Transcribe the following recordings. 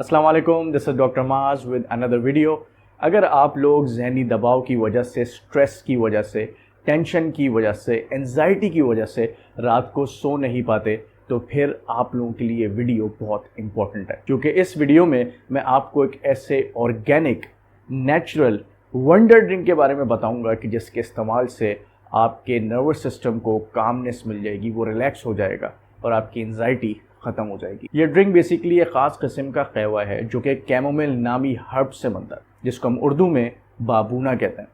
अस्सलाम वालेकुम, this is doctor माज विद अनदर वीडियो। अगर आप लोग ज़हनी दबाव की वजह से, स्ट्रेस की वजह से, टेंशन की वजह से, एंजाइटी की वजह से रात को सो नहीं पाते तो फिर आप लोगों के लिए वीडियो बहुत इंपॉर्टेंट है, क्योंकि इस वीडियो में मैं आपको एक ऐसे ऑर्गेनिक नेचुरल वंडर ड्रिंक के बारे में बताऊंगा कि जिसके इस्तेमाल से आपके नर्वस सिस्टम को कामनेस मिल जाएगी, वो रिलैक्स हो जाएगा और आपकी एंजाइटी ख़त्म हो जाएगी। ये ड्रिंक बेसिकली एक ख़ास किस्म का कहवा है जो कि कैमोमिल नामी हर्ब से बनता है, जिसको हम उर्दू में बाबूना कहते हैं।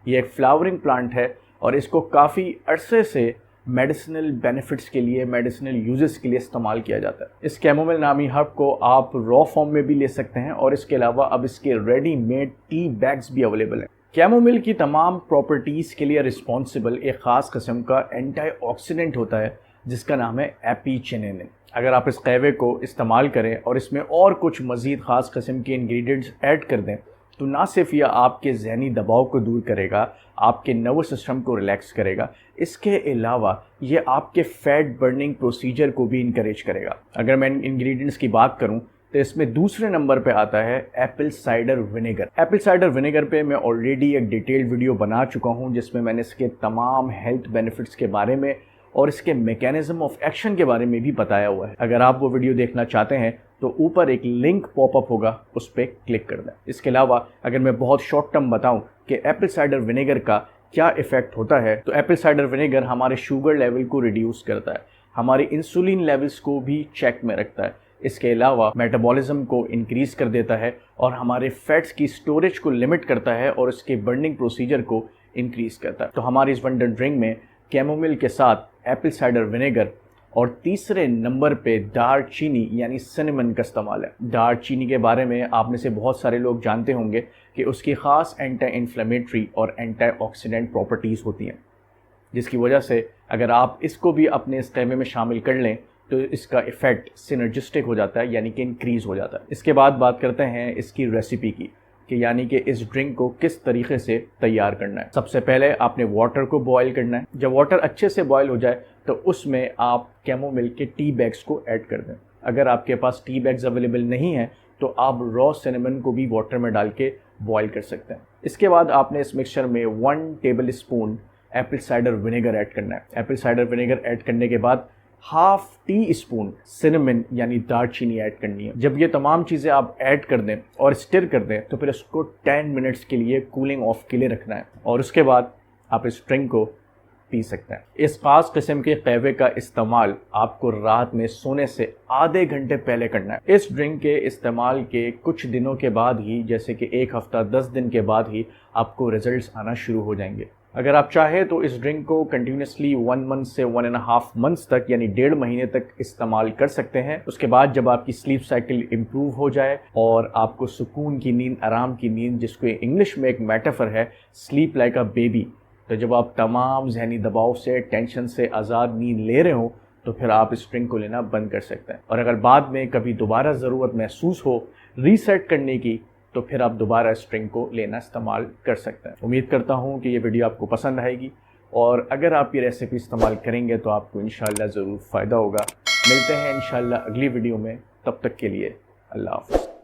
ये एक फ्लावरिंग प्लांट है और इसको काफ़ी अरसे से मेडिसिनल बेनिफिट्स के लिए, मेडिसिनल यूजेस के लिए इस्तेमाल किया जाता है। इस कैमोमिल नामी हर्ब को आप रॉ फॉर्म में भी ले सकते हैं और इसके अलावा अब इसके रेडी मेड टी बैग्स भी अवेलेबल हैं। कैमोमिल की तमाम प्रॉपर्टीज़ के लिए रिस्पॉन्सिबल एक ख़ास किस्म का एंटीऑक्सीडेंट होता है जिसका नाम है एपीचिनेनिन। अगर आप इस कहवे को इस्तेमाल करें और इसमें और कुछ मज़ीद ख़ास किस्म के इंग्रेडिएंट्स ऐड कर दें तो ना सिर्फ यह आपके ज़हनी दबाव को दूर करेगा, आपके नर्वस सिस्टम को रिलैक्स करेगा, इसके अलावा ये आपके फैट बर्निंग प्रोसीजर को भी इनकरेज करेगा। अगर मैं इंग्रेडिएंट्स की बात करूं तो इसमें दूसरे नंबर पे आता है Apple cider vinegar. Apple cider vinegar पे मैं ऑलरेडी एक डिटेल्ड वीडियो बना चुका हूं जिसमें मैंने इसके तमाम हेल्थ बेनिफिट्स के बारे में और इसके मैकेनिज्म ऑफ एक्शन के बारे में भी बताया हुआ है। अगर आप वो वीडियो देखना चाहते हैं तो ऊपर एक लिंक पॉपअप होगा, उस पर क्लिक कर दें। इसके अलावा अगर मैं बहुत शॉर्ट टर्म बताऊं कि एप्पल साइडर विनेगर का क्या इफेक्ट होता है तो एप्पल साइडर विनेगर हमारे शुगर लेवल को रिड्यूस करता है, हमारे इंसुलिन लेवल्स को भी चेक में रखता है, इसके अलावा मेटाबॉलिज्म को इंक्रीज कर देता है और हमारे फैट्स की स्टोरेज को लिमिट करता है और इसके बर्निंग प्रोसीजर को इंक्रीज करता है। तो हमारी इस वंडर ड्रिंक में कैमोमिल के साथ एप्पल साइडर विनेगर और तीसरे नंबर पे दार चीनी यानी सिनेमन का इस्तेमाल है। दार चीनी के बारे में आप में से बहुत सारे लोग जानते होंगे कि उसकी ख़ास एंटी इन्फ्लेमेटरी और एंटीऑक्सीडेंट प्रॉपर्टीज़ होती हैं, जिसकी वजह से अगर आप इसको भी अपने इस कहवे में शामिल कर लें तो इसका इफ़ेक्ट सिनर्जिस्टिक हो जाता है, यानी कि इंक्रीज़ हो जाता है। इसके बाद बात करते हैं इसकी रेसिपी की कि यानी कि इस ड्रिंक को किस तरीके से तैयार करना है। सबसे पहले आपने वाटर को बॉईल करना है। जब वाटर अच्छे से बॉईल हो जाए तो उसमें आप कैमोमिल के टी बैग्स को ऐड कर दें। अगर आपके पास टी बैग्स अवेलेबल नहीं हैं तो आप रॉ सिनेमन को भी वाटर में डाल के बॉईल कर सकते हैं। इसके बाद आपने इस मिक्सचर में 1 table spoon Apple cider vinegar add करना है। एप्पल साइडर विनेगर ऐड करने के बाद हाफ टी स्पून सिनेमन यानी दालचीनी ऐड करनी है। जब ये तमाम चीज़ें आप ऐड कर दें और स्टिर कर दें तो फिर इसको 10 मिनट्स के लिए कूलिंग ऑफ के लिए रखना है और उसके बाद आप इस ड्रिंक को पी सकते हैं। इस खास किस्म के कहवे का इस्तेमाल आपको रात में सोने से आधे घंटे पहले करना है। इस ड्रिंक के इस्तेमाल के कुछ दिनों के बाद ही, जैसे कि 1 हफ्ता 10 दिन के बाद ही आपको रिजल्ट्स आना शुरू हो जाएंगे। अगर आप चाहें तो इस ड्रिंक को कंटिन्यूसली 1 मंथ से 1.5 मंथ्स तक यानी 1.5 महीने तक इस्तेमाल कर सकते हैं। उसके बाद जब आपकी स्लीप साइकिल इम्प्रूव हो जाए और आपको सुकून की नींद, आराम की नींद, जिसको इंग्लिश में एक मेटाफर है स्लीप लाइक अ बेबी, तो जब आप तमाम जहनी दबाव से, टेंशन से आज़ाद नींद ले रहे हो तो फिर आप इस ड्रिंक को लेना बंद कर सकते हैं। और अगर बाद में कभी दोबारा ज़रूरत महसूस हो रीसेट करने की तो फिर आप दोबारा इस ड्रिंक को लेना इस्तेमाल कर सकते हैं। उम्मीद करता हूँ कि ये वीडियो आपको पसंद आएगी और अगर आप ये रेसिपी इस्तेमाल करेंगे तो आपको इंशाल्लाह ज़रूर फ़ायदा होगा। मिलते हैं इंशाल्लाह अगली वीडियो में, तब तक के लिए अल्लाह हाफ़िज़।